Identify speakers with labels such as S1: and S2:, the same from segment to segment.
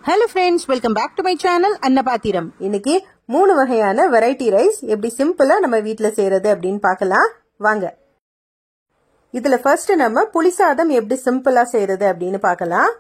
S1: Hello friends, welcome back to my channel அன்னபாத்திரம். இன்னைக்கு 3 வகையான variety rice எப்படி சிம்பிளா நம்ம வீட்ல செய்யறது அப்படினு பார்க்கலாம் வாங்க. இதுல ஃபர்ஸ்ட் நம்ம புளிசாதம் எப்படி சிம்பிளா செய்யறது அப்படினு பார்க்கலாம்.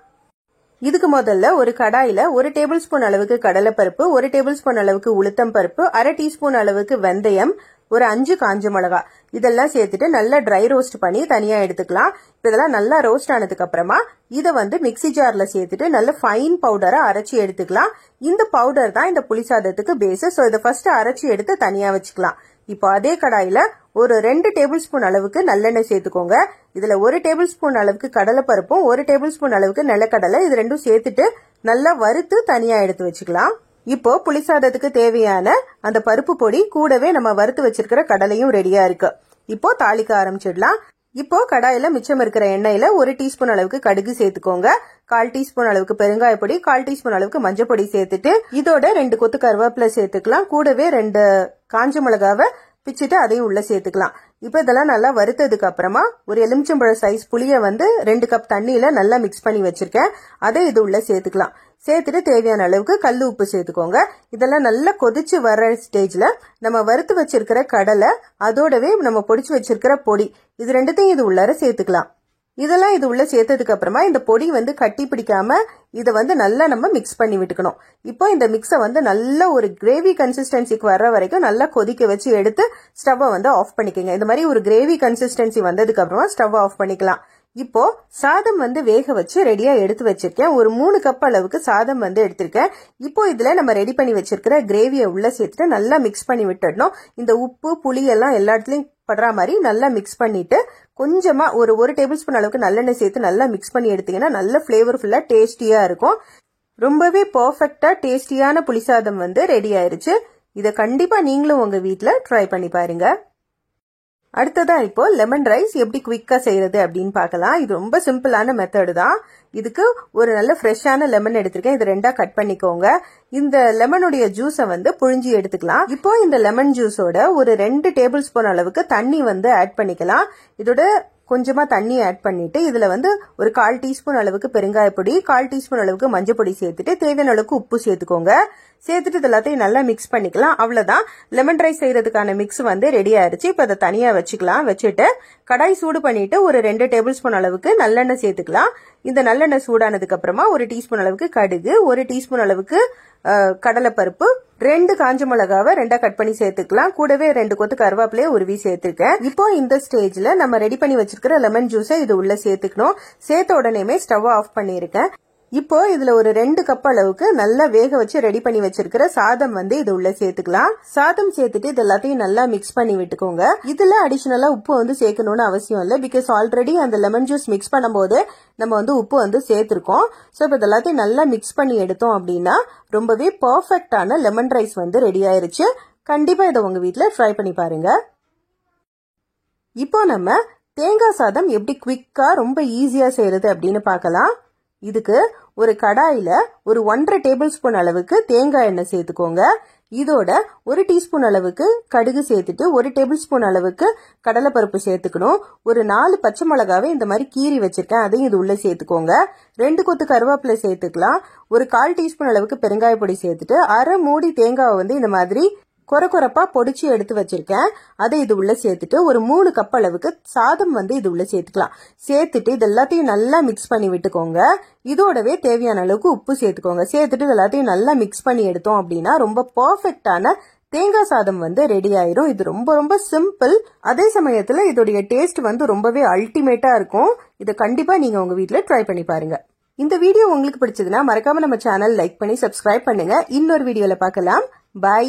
S1: இதுக்கு முதல்ல ஒரு கடாயில 1 டேபிள்ஸ்பூன் அளவுக்கு கடலைப்பருப்பு, 1 டேபிள்ஸ்பூன் அளவுக்கு உளுத்தம் பருப்பு, 1/2 டீஸ்பூன் அளவுக்கு வெந்தயம், ஒரு 5 காஞ்ச மிளகாய் இதெல்லாம் சேர்த்துட்டு நல்லா ட்ரை ரோஸ்ட் பண்ணி தனியா எடுத்துக்கலாம். இதெல்லாம் நல்லா ரோஸ்ட் ஆனதுக்கு அப்புறமா இத மிக்ஸி ஜார்ல சேர்த்துட்டு நல்ல ஃபைன் பவுடரா அரைச்சி எடுத்துக்கலாம். இந்த பவுடர் தான் இந்த புளிசாதத்துக்கு பேஸ். சோ இத ஃபர்ஸ்ட் அரைச்சி எடுத்து தனியா வச்சுக்கலாம். இப்போ அதே கடாயில ஒரு 2 டேபிள் ஸ்பூன் அளவுக்கு நல்லெண்ணெய் சேர்த்துக்கோங்க. இதுல 1 டேபிள் ஸ்பூன் அளவுக்கு கடலைப்பருப்பும் 1 டேபிள் ஸ்பூன் அளவுக்கு நிலக்கடலை இது ரெண்டும் சேர்த்துட்டு நல்லா வறுத்து தனியா எடுத்து வச்சுக்கலாம். இப்போ புளிசாதத்துக்கு தேவையான அந்த பருப்பு பொடி கூடவே நம்ம வறுத்து வச்சிருக்கிற கடலையும் ரெடியா இருக்கு. இப்போ தாளிக்க ஆரம்பிச்சிடலாம். இப்போ கடாயில மிச்சம் இருக்கிற எண்ணெயில 1 டீஸ்பூன் அளவுக்கு கடுகு சேர்த்துக்கோங்க. 1/4 டீஸ்பூன் அளவுக்கு பெருங்காய பொடி, 1/4 டீஸ்பூன் அளவுக்கு மஞ்சள் பொடி சேர்த்துட்டு இதோட 2 கொத்து கருவேப்பிலை சேர்த்துக்கலாம். கூடவே 2 காஞ்ச மிளகாவை பிச்சுட்டு அதையும் உள்ள சேர்த்துக்கலாம். இப்ப இதெல்லாம் நல்லா வறுத்ததுக்கு அப்புறமா ஒரு எலுமிச்சம்பழ சைஸ் புளிய 2 கப் தண்ணியில நல்லா மிக்ஸ் பண்ணி வச்சிருக்கேன். அதை இது உள்ள சேர்த்துக்கலாம். சேர்த்துட்டு தேவையான அளவுக்கு கல் உப்பு சேர்த்துக்கோங்க. இதெல்லாம் நல்லா கொதிச்சு வர்ற ஸ்டேஜ்ல நம்ம வறுத்து வச்சிருக்கிற கடலை அதோடவே நம்ம பொடிச்சு வச்சிருக்கிற பொடி இது ரெண்டுத்தையும் இது உள்ளார சேர்த்துக்கலாம். இதெல்லாம் இது உள்ள சேர்த்ததுக்கு அப்புறமா இந்த பொடி கட்டி பிடிக்காம இத நல்லா நம்ம மிக்ஸ் பண்ணி விட்டுக்கணும். இப்போ இந்த மிக்ஸ நல்ல ஒரு கிரேவி கன்சிஸ்டன்சிக்கு வர்ற வரைக்கும் நல்லா கொதிக்க வச்சு எடுத்து ஸ்டவ்வை ஆஃப் பண்ணிக்கோங்க. இந்த மாதிரி ஒரு கிரேவி கன்சிஸ்டன்சி வந்ததுக்கு அப்புறமா ஸ்டவ் ஆஃப் பண்ணிக்கலாம். இப்போ சாதம் வேக வச்சு ரெடியா எடுத்து வச்சிருக்கேன். ஒரு 3 கப் அளவுக்கு சாதம் எடுத்திருக்கேன். இப்போ இதுல நம்ம ரெடி பண்ணி வச்சிருக்கிற கிரேவியை உள்ள சேர்த்துட்டு நல்லா மிக்ஸ் பண்ணி விட்டுடணும். இந்த உப்பு புளி எல்லாம் எல்லா இடத்துலயும் படுற மாதிரி நல்லா மிக்ஸ் பண்ணிட்டு கொஞ்சமா ஒரு 1 டேபிள் ஸ்பூன் அளவுக்கு நல்லெண்ணெய் சேர்த்து நல்லா மிக்ஸ் பண்ணி எடுத்தீங்கன்னா நல்ல பிளேவர்ஃபுல்லா டேஸ்டியா இருக்கும். ரொம்பவே பெர்ஃபெக்ட்டா டேஸ்டியான புளிசாதம் ரெடி ஆயிருச்சு. இத கண்டிப்பா நீங்களும் உங்க வீட்ல ட்ரை பண்ணி பாருங்க. அடுத்ததா இப்போ லெமன் ரைஸ் எப்படி குவிக்கா செய்யறது அப்படின்னு பார்க்கலாம். இது ரொம்ப சிம்பிளான மெத்தட் தான். இதுக்கு ஒரு நல்ல ஃப்ரெஷ்ஷான லெமன் எடுத்திருக்கேன். இது 2ஆ கட் பண்ணிக்கோங்க. இந்த லெமனுடைய ஜூஸை புழிஞ்சி எடுத்துக்கலாம். இப்போ இந்த லெமன் ஜூஸோட ஒரு 2 டேபிள் ஸ்பூன் அளவுக்கு தண்ணி ஆட் பண்ணிக்கலாம். இதோட கொஞ்சமா தண்ணி ஆட் பண்ணிட்டு இதுல ஒரு 1/4 டீஸ்பூன் அளவுக்கு பெருங்காய பொடி, 1/4 டீஸ்பூன் அளவுக்கு மஞ்சள் பொடி சேர்த்துட்டு தேவையான அளவுக்கு உப்பு சேர்த்துக்கோங்க. சேர்த்துட்டு இது எல்லாத்தையும் நல்லா மிக்ஸ் பண்ணிக்கலாம். அவ்வளவுதான், லெமன் ரைஸ் செய்யறதுக்கான மிக்ஸ் ரெடி ஆயிருச்சு. இப்ப அதை தனியா வச்சுக்கலாம். வச்சுட்டு கடாய் சூடு பண்ணிட்டு ஒரு 2 டேபிள் ஸ்பூன் அளவுக்கு நல்லெண்ணெய் சேர்த்துக்கலாம். இந்த நல்லெண்ணெய் சூடானதுக்கு அப்புறமா 1 டீஸ்பூன் அளவுக்கு கடுகு, 1 டீஸ்பூன் அளவுக்கு கடலைப்பருப்பு, 2 காஞ்ச மிளகாவை 2ஆ கட் பண்ணி சேர்த்துக்கலாம். கூடவே 2 கொத்து கருவேப்பிலையை உருவி சேர்த்திருக்கேன். இப்போ இந்த ஸ்டேஜ்ல நம்ம ரெடி பண்ணி வச்சிருக்கிற லெமன் ஜூஸை இது உள்ள சேர்த்துக்கணும். சேர்த்த உடனே ஸ்டவ் ஆஃப் பண்ணிருக்கேன். இப்போ இதுல ஒரு 2 கப் அளவுக்கு நல்லா வேக வச்சு ரெடி பண்ணி வச்சிருக்கிற சாதம் இது உள்ள சேர்த்துக்கலாம். சாதம் சேர்த்துட்டு இது எல்லாத்தையும் நல்லா மிக்ஸ் பண்ணி விட்டுக்கோங்க. இதுல அடிஷனலா உப்பு சேர்க்கணும்னு அவசியம் இல்லை. பிகாஸ் ஆல்ரெடி அந்த லெமன் ஜூஸ் மிக்ஸ் பண்ணும்போது நம்ம உப்பு சேர்த்திருக்கோம். சோ இப்ப இது எல்லாத்தையும் நல்லா மிக்ஸ் பண்ணி எடுத்தோம் அப்படின்னா ரொம்பவே பெர்ஃபெக்ட்டான லெமன் ரைஸ் ரெடி ஆயிருச்சு. கண்டிப்பா இதை உங்க வீட்ல ட்ரை பண்ணி பாருங்க. இப்போ நம்ம தேங்காய் சாதம் எப்படி குவிக்கா ரொம்ப ஈஸியா செய்யறது அப்படின்னு பார்க்கலாம். இதுக்கு ஒரு கடாயில ஒரு 1/2 டேபிள் ஸ்பூன் அளவுக்கு தேங்காய் எண்ணெய் சேர்த்துக்கோங்க. இதோட 1 டீஸ்பூன் அளவுக்கு கடுகு சேர்த்துட்டு 1 டேபிள் ஸ்பூன் அளவுக்கு கடலைப்பருப்பு சேர்த்துக்கணும். ஒரு 4 பச்சை மிளகாவை இந்த மாதிரி கீறி வச்சிருக்கேன். அதையும் இது உள்ள சேர்த்துக்கோங்க. 2 கொத்து கருவேப்பிலை சேர்த்துக்கலாம். ஒரு 1/4 டீஸ்பூன் அளவுக்கு பெருங்காய பொடி சேர்த்துட்டு அரை மூடி தேங்காவை இந்த மாதிரி கொரப்பா பொடிச்சு எடுத்து வச்சிருக்கேன். அதை இது உள்ள சேர்த்துட்டு ஒரு 3 கப் அளவுக்கு சாதம் இது உள்ள சேர்த்துக்கலாம். சேர்த்துட்டு இது எல்லாத்தையும் நல்லா மிக்ஸ் பண்ணி விட்டுக்கோங்க. இதோடவே தேவையான அளவுக்கு உப்பு சேர்த்துக்கோங்க. சேர்த்துட்டு இது எல்லாத்தையும் நல்லா மிக்ஸ் பண்ணி எடுத்தோம் அப்படின்னா ரொம்ப பெர்ஃபெக்ட்டான தேங்காய் சாதம் ரெடி ஆயிரும். இது ரொம்ப ரொம்ப சிம்பிள். அதே சமயத்துல இதோடைய டேஸ்ட் ரொம்பவே அல்டிமேட்டா இருக்கும். இதை கண்டிப்பா நீங்க உங்க வீட்ல ட்ரை பண்ணி பாருங்க. இந்த வீடியோ உங்களுக்கு பிடிச்சதுன்னா மறக்காம நம்ம சேனல் லைக் பண்ணி சப்ஸ்கிரைப் பண்ணுங்க. இன்னொரு வீடியோல பார்க்கலாம். பை.